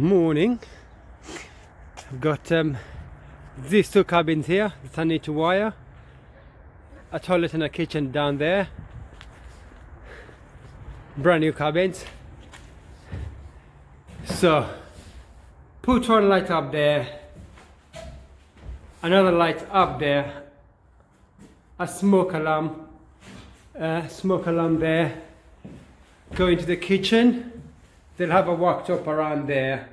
Morning. I've got these two cabins here that I need to wire. A toilet and a kitchen down there. Brand new cabins. So put one light up there, another light up there, a smoke alarm there. Go into the kitchen. They'll have a worktop around there.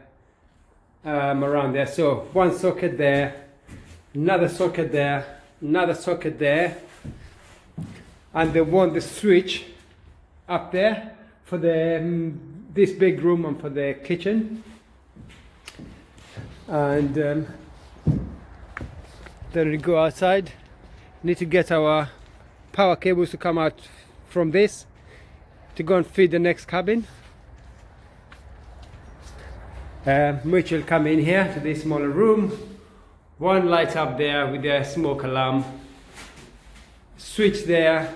So one socket there, another socket there, another socket there, and they want the switch up there for the this big room and for the kitchen. And then we go outside. Need to get our power cables to come out from this to go and feed the next cabin. Which will come in here to this smaller room. One light up there with the smoke alarm, switch there,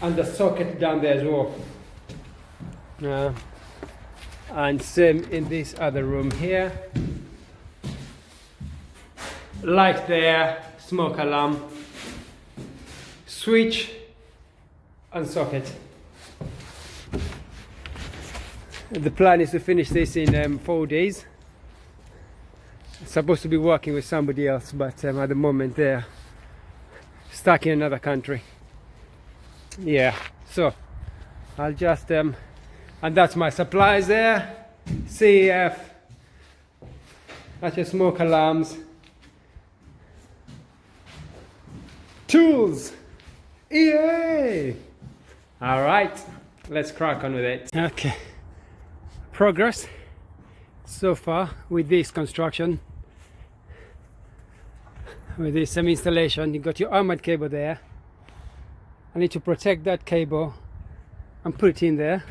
and the socket down there as well. And same in this other room here. Light there, smoke alarm, switch, and socket. The plan is to finish this in 4 days. Supposed to be working with somebody else, but at the moment they're stuck in another country. Yeah, so I'll just and that's my supplies there. CEF, that's your smoke alarms, tools, EA. All right, let's crack on with it. Okay. Progress so far with this construction, with this installation. You got your armored cable there. I need to protect that cable and put it in there.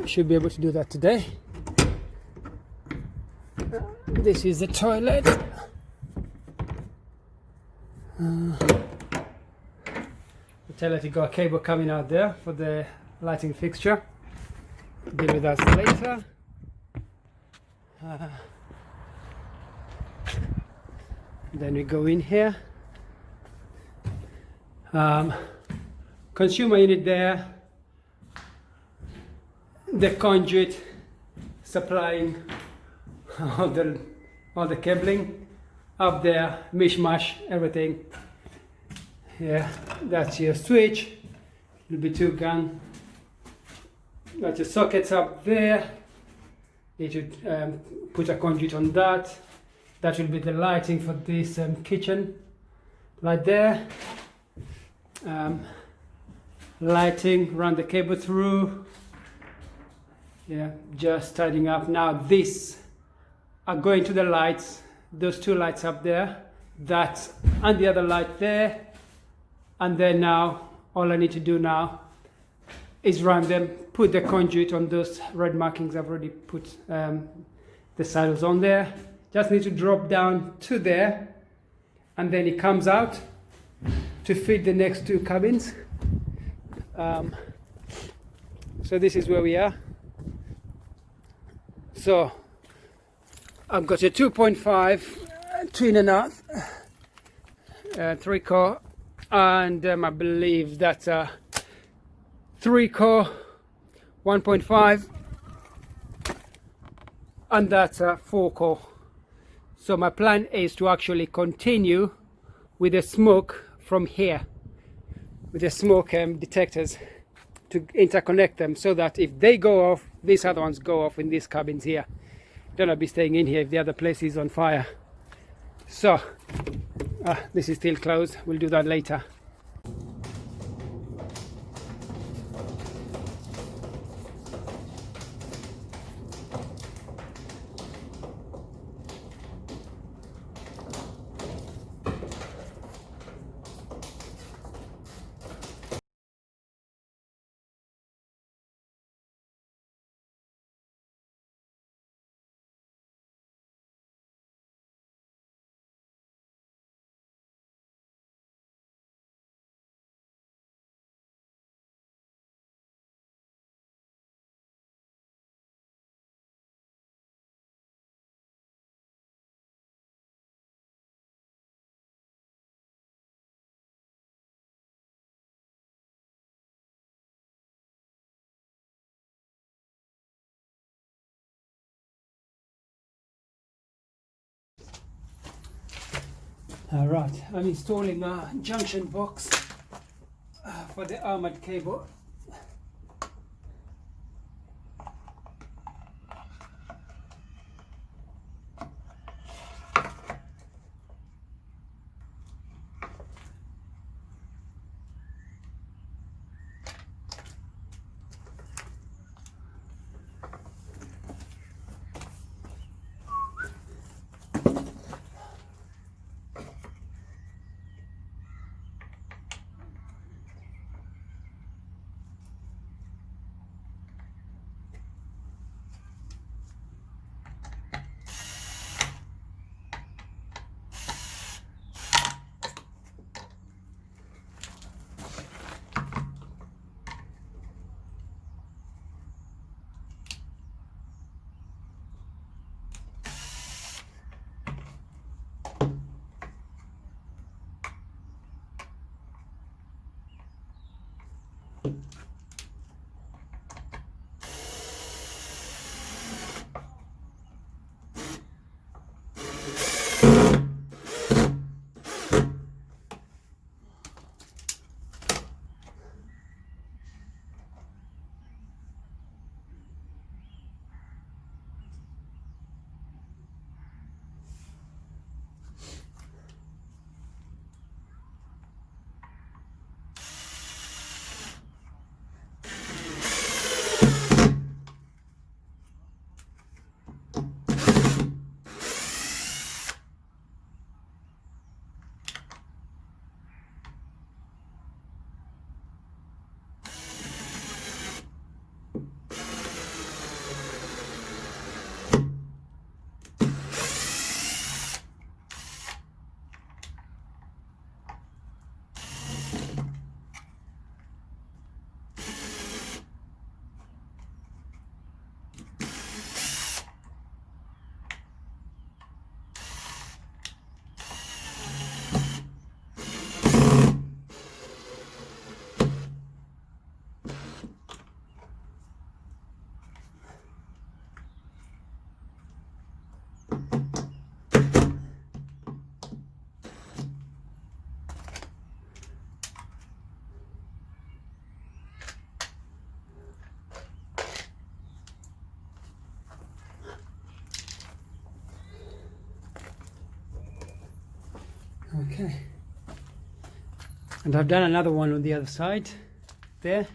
Should be able to do that today. This is the toilet. The toilet, you got a cable coming out there for the lighting fixture. Deal with that later. Then we go in here. Consumer unit there. The conduit supplying all the cabling up there. Mishmash, everything. Yeah, that's your switch. Will be 2 gun. Got your sockets up there. Need to put a conduit on that. That will be the lighting for this kitchen. Light there. Lighting, run the cable through. Yeah, just tidying up. Now these are going to the lights. Those 2 lights up there. That and the other light there. And then now, all I need to do now is run them, put the conduit on those red markings. I've already put the saddles on there. Just need to drop down to there, and then it comes out to feed the next 2 cabins. So this is where we are. So I've got a 2.5 2.5 3-core, and I believe that's a 3-core 1.5, and that's a 4-core. So my plan is to actually continue with the smoke from here, with the smoke detectors, to interconnect them so that if they go off, these other ones go off in these cabins here. Don't want to be staying in here if the other place is on fire. So this is still closed. We'll do that later. Alright, I'm installing a junction box for the armored cable. Okay, and I've done another one on the other side there.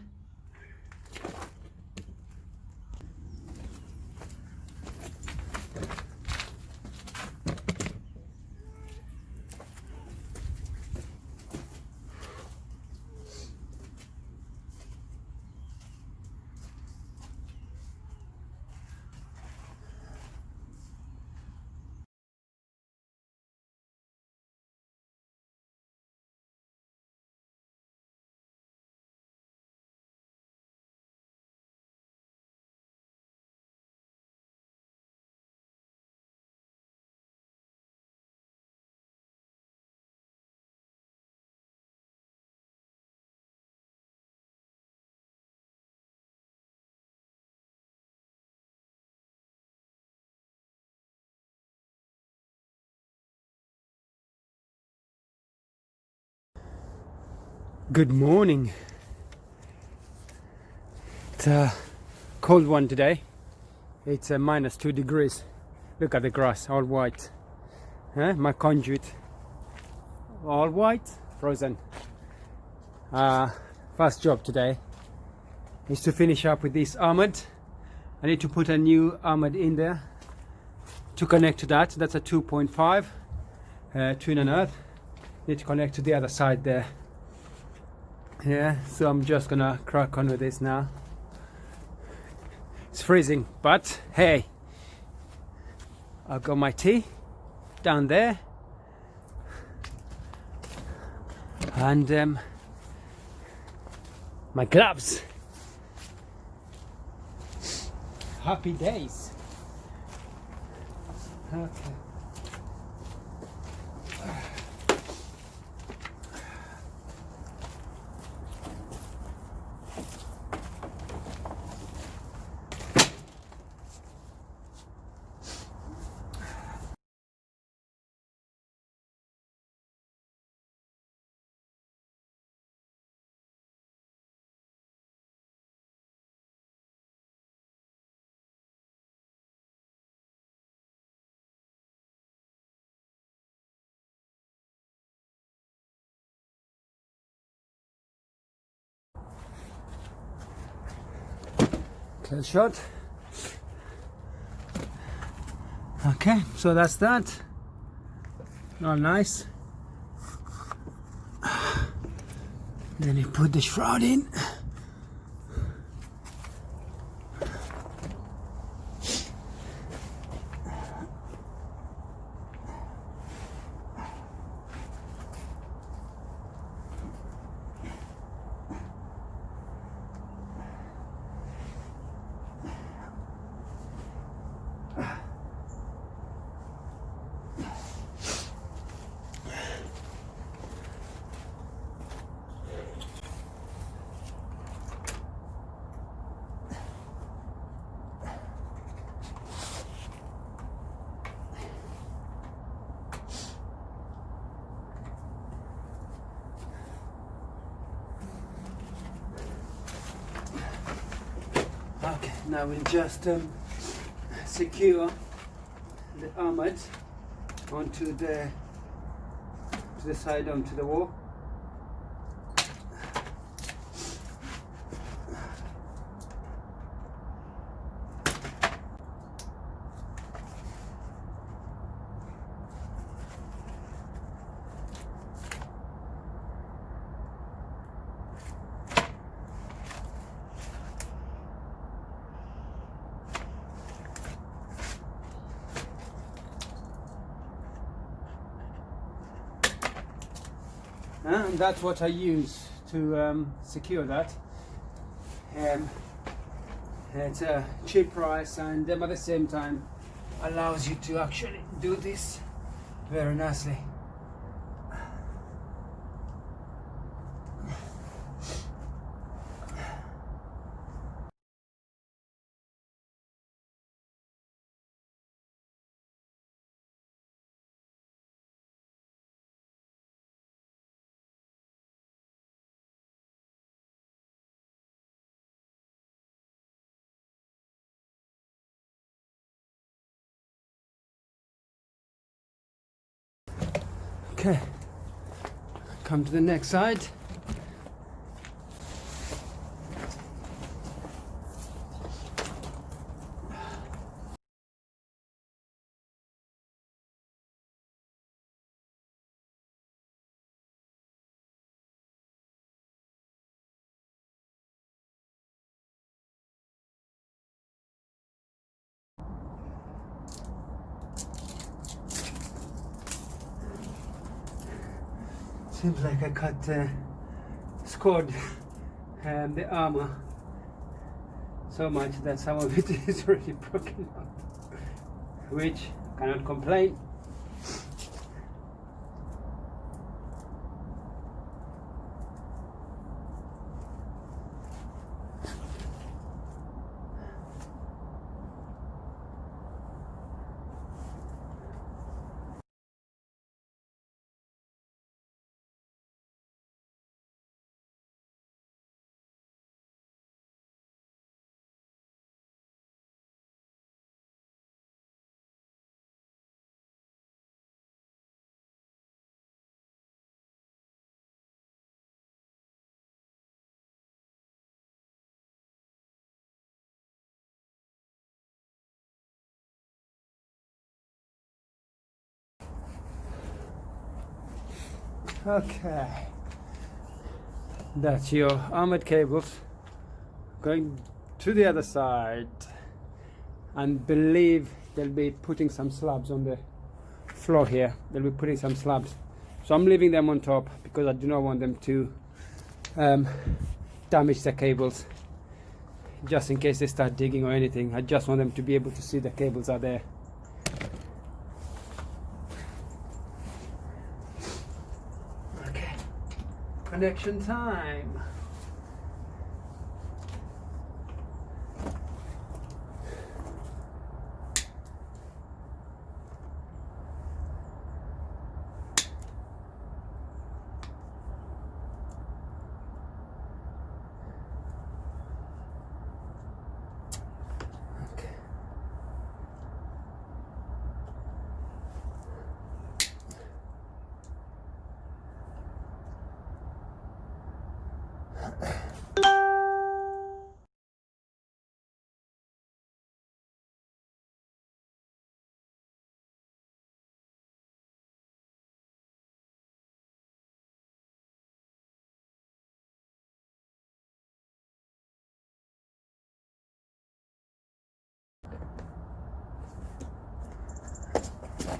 Good morning. It's a cold one today. It's -2 degrees. Look at the grass, all white. My conduit, all white, frozen. First job today is to finish up with this armored. I need to put a new armored in there to connect to that. That's a 2.5 twin and earth. Need to connect to the other side there. Yeah, so I'm just gonna crack on with this now. It's freezing, but hey, I've got my tea down there, and my gloves. Happy days. Okay. Close shot. Okay, so that's that. All nice. Then you put the shroud in. Okay, now we'll just secure the armlet onto the side, onto the wall. And that's what I use to secure that. It's a cheap price, and at the same time allows you to actually do this very nicely. Okay, come to the next side. Seems like I scored the armor so much that some of it is already broken up, which cannot complain. Okay, that's your armored cables going to the other side, and believe they'll be putting some slabs on the floor here. They'll be putting some slabs, so I'm leaving them on top because I do not want them to damage the cables, just in case they start digging or anything. I just want them to be able to see the cables are there. Connection time. Okay.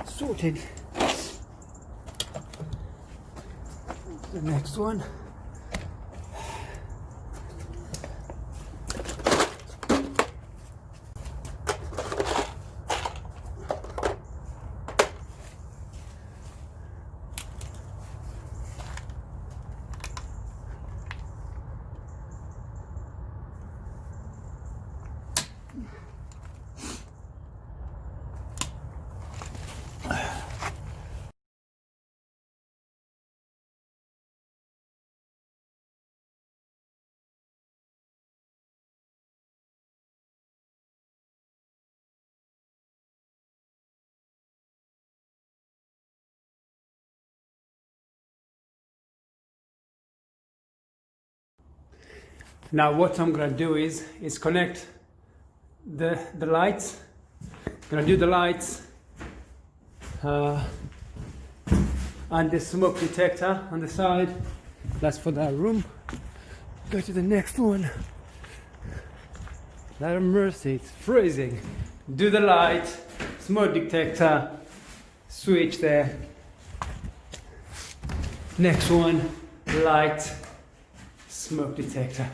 sorted. The next one. Now what I'm gonna do is connect the lights. Gonna do the lights and the smoke detector on the side. That's for that room. Go to the next one. That mercy, it's freezing. Do the light, smoke detector, switch there. Next one, light, smoke detector.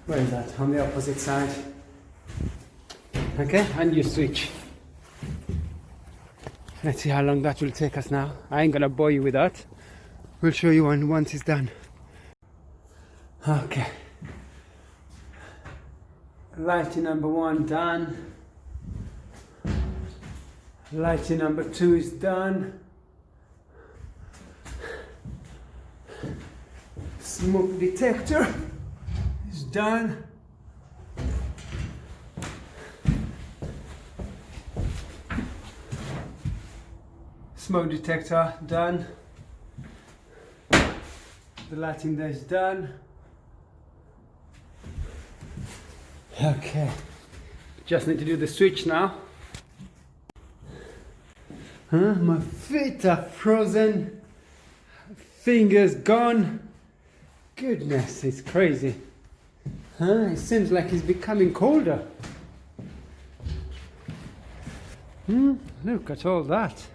Where is that? On the opposite side. Okay, and you switch. Let's see how long that will take us now. I ain't gonna bore you with that. We'll show you once it's done. Okay. Lighting number 1 done. Lighting number 2 is done. Smoke detector is done. Smoke detector done. The lighting there is done. Okay, just need to do the switch now. My feet are frozen, fingers gone. Goodness, it's crazy. It seems like it's becoming colder. Look at all that.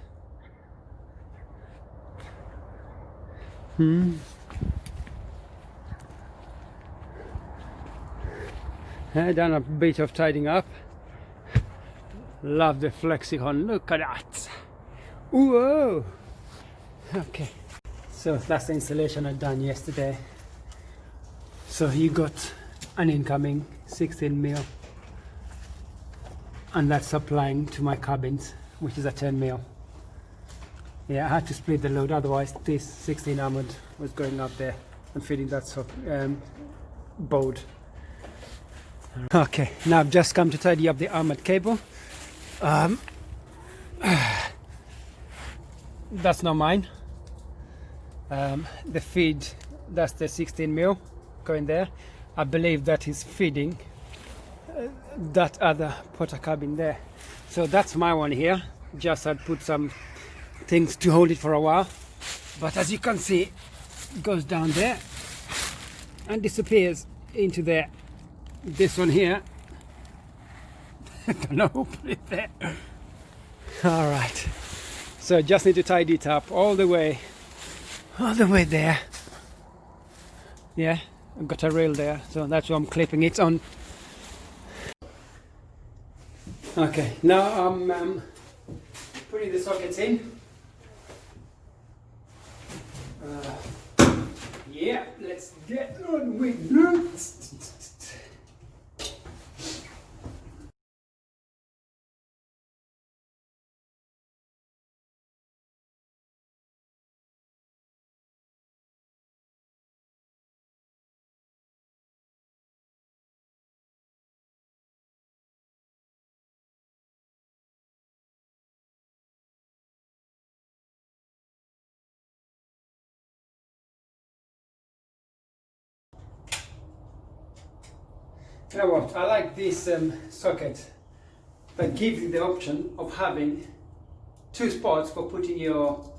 Done a bit of tidying up. Love the flexicon, look at that. Whoa! Okay, so that's the installation I done yesterday. So you got an incoming 16mm, and that's supplying to my cabins, which is a 10mm. Yeah, I had to split the load, otherwise this 16 armored was going up there and feeding that board. Okay, now I've just come to tidy up the armored cable. That's not mine. The feed, that's the 16mm going there. I believe that is feeding that other porta cabin there. So that's my one here. Just I'd put some things to hold it for a while. But as you can see, it goes down there and disappears into there. This one here, gonna open it there. All right, so I just need to tidy it up all the way there. Yeah, I've got a rail there, so that's why I'm clipping it on. Okay, now I'm putting the sockets in. Yeah, let's get on with it. You know what, I like this socket that gives you the option of having 2 spots for putting your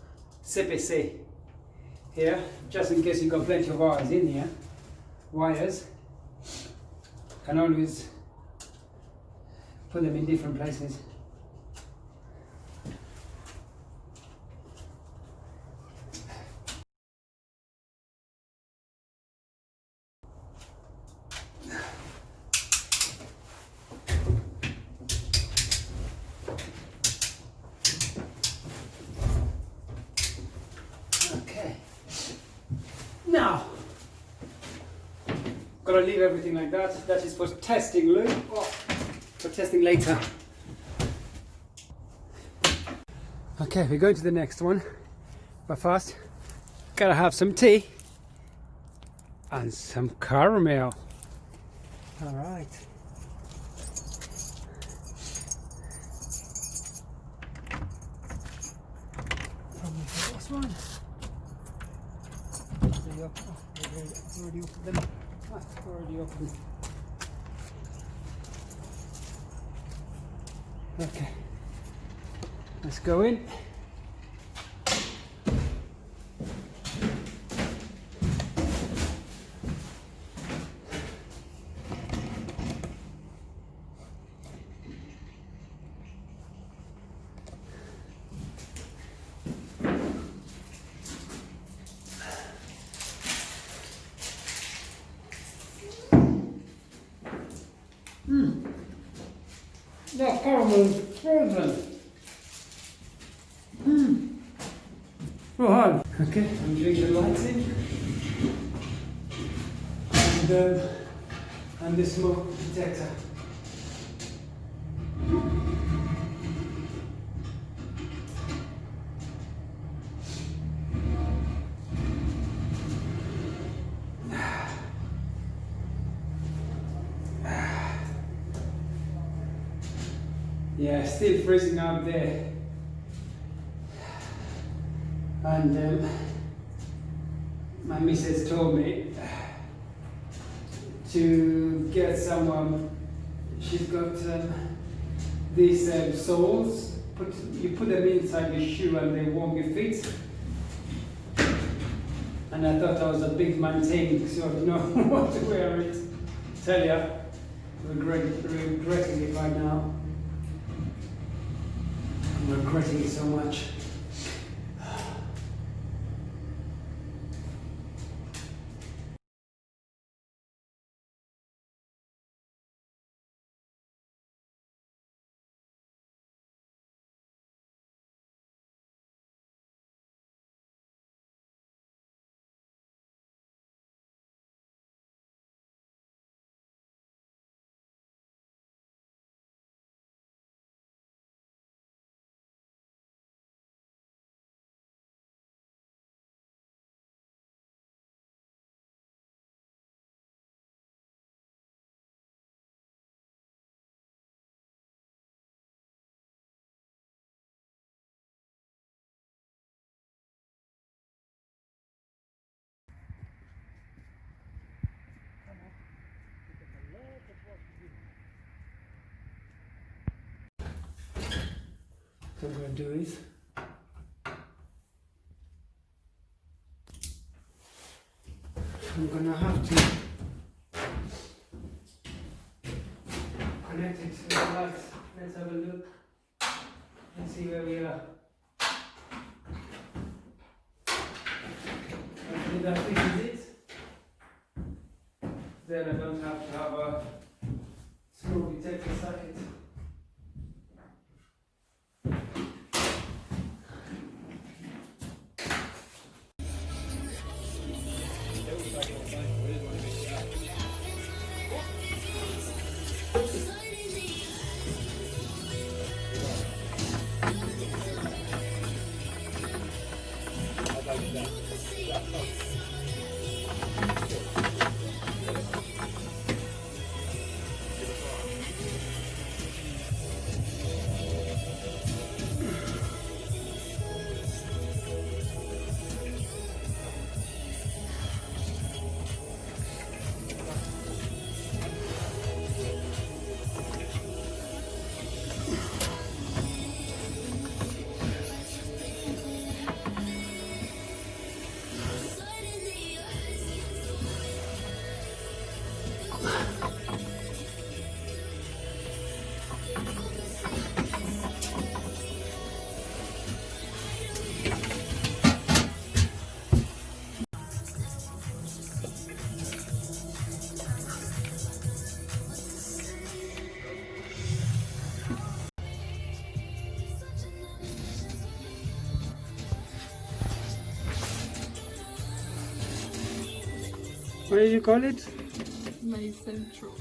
CPC here, just in case you've got plenty of wires in here. Wires can always put them in different places. Now, gotta leave everything like that. That is for testing, Lou. Oh, for testing later. Okay, we're going to the next one. But first, gotta have some tea and some caramel. All right. Probably for this one. There you go. Oh, it's already opened them. Ah, it's already opened. Okay. Let's go in. That caramel is frozen. Oh, hard. Okay, I'm doing the lights in. And the smoke detector. Yeah, still freezing out there. And my missus told me to get some, she's got these soles, you put them inside your shoe and they warm your feet. And I thought I was a big man-thing, so I didn't know what to wear it. Tell ya, regretting it right now. I'm regretting it so much. What I'm going to do is I'm going to have to connect it to the lights. Let's have a look and see where we are. Hopefully that fixes it. Then I don't have to have a screw detector circuit. What did you call it? My central.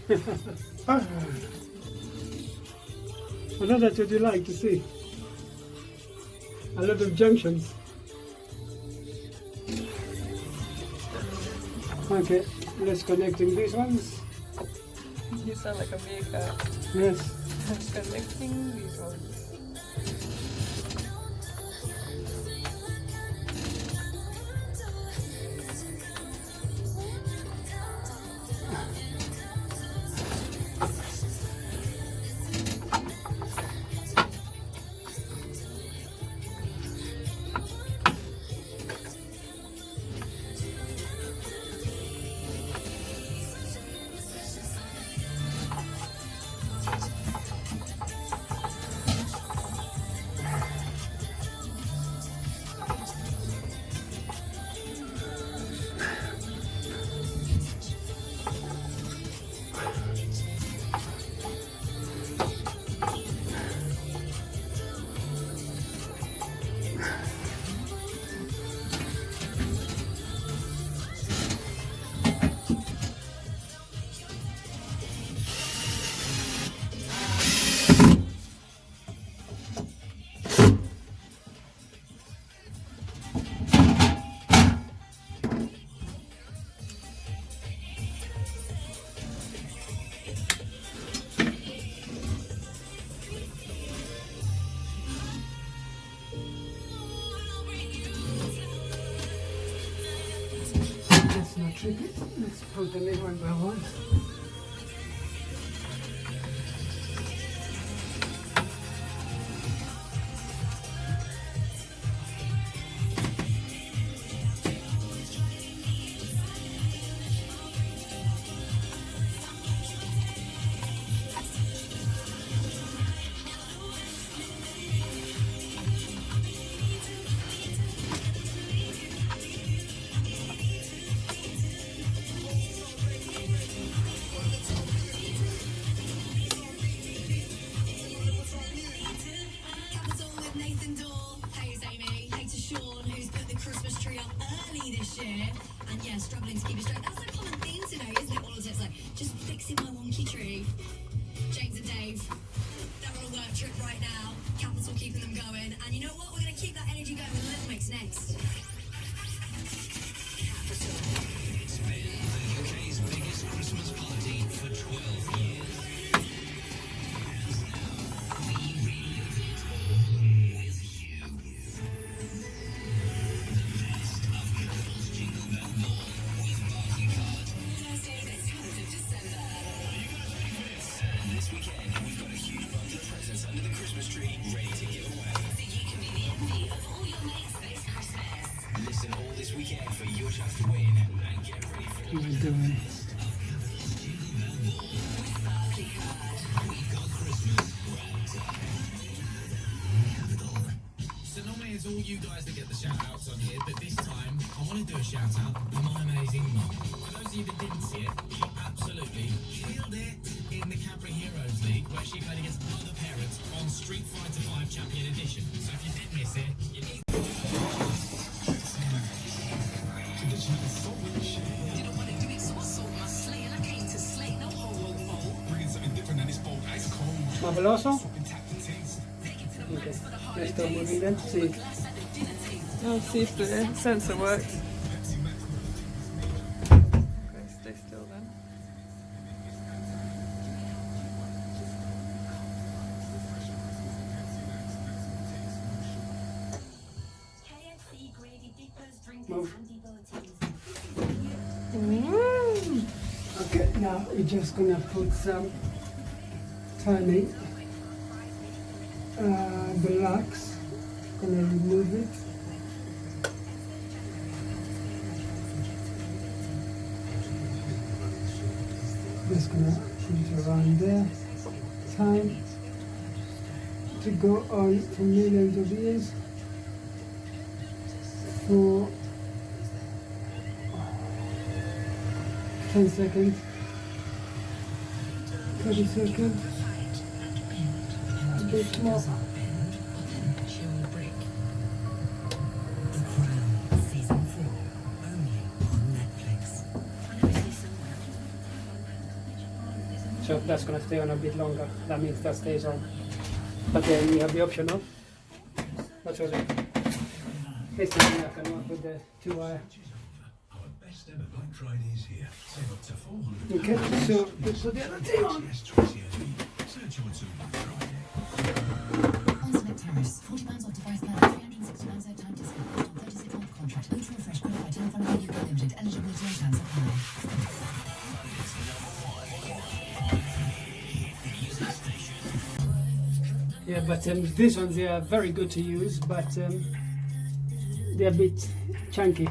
I know that's what you like to see. A lot of junctions. Okay, let's connecting these ones. You sound like a maker. Yes. Connecting these ones. That's not tricky. Let's put them in one by one. And yeah, struggling to keep it straight. That's a common theme today, isn't it? All of it's like, just fixing my wonky tree. James and Dave, they're on a work trip right now. Capital keeping them going. And you know what? We're going to keep that energy going with Little Mix next. It's been the UK's biggest Christmas party for 12 years. And now we relive it with you. The best of Carol's Jingle Bell Ball with Barking Card. Thursday, the 10th of December. Are you guys ready for this? And this weekend, we've got a huge bundle of presents under the Christmas tree ready to give away. So you can be the envy of all your mates this Christmas. Listen all this weekend for your chance to win and get ready for What are you doing? So normally it's all you guys that get the shout outs on here, but this time I want to do a shout out to my amazing mum. For those of you that didn't see it, she absolutely killed it in the Cadbury Heroes League where she played against other parents on Street Fighter 5 Champion Edition. So if you did miss it, you need... You know what I do? It's also my sleigh, and I came to slay no ho. Bringing something different than this bold ice cold. Marveloso? Tactic taste. Okay. Let's start moving then. See. I'll see if the sensor works. Okay, stay still then. KFC graded dippers, drinkers, Move. and devotees. Okay, now we're just gonna put some tiny blocks. Gonna remove it. Just gonna put it around there. Time to go on for millions of years. For 10 seconds, 30 seconds, a bit more. The Crown, Season 4, only on Netflix. So that's going to stay on a bit longer. That means that stays on. But then you have the option of, what was it? This time I can work with the 2-wire. Our best ever Black Friday is here. Save up to £400. Okay, so we put the other thing on. Search your two Black Friday. On select tariffs, £40 off device plan, £360 airtime discount based on 36-month contract. Ultra Refresh qualified telephone UK Limited. Eligibility and terms apply. Yeah, but these ones, they are very good to use, but they're a bit chunky.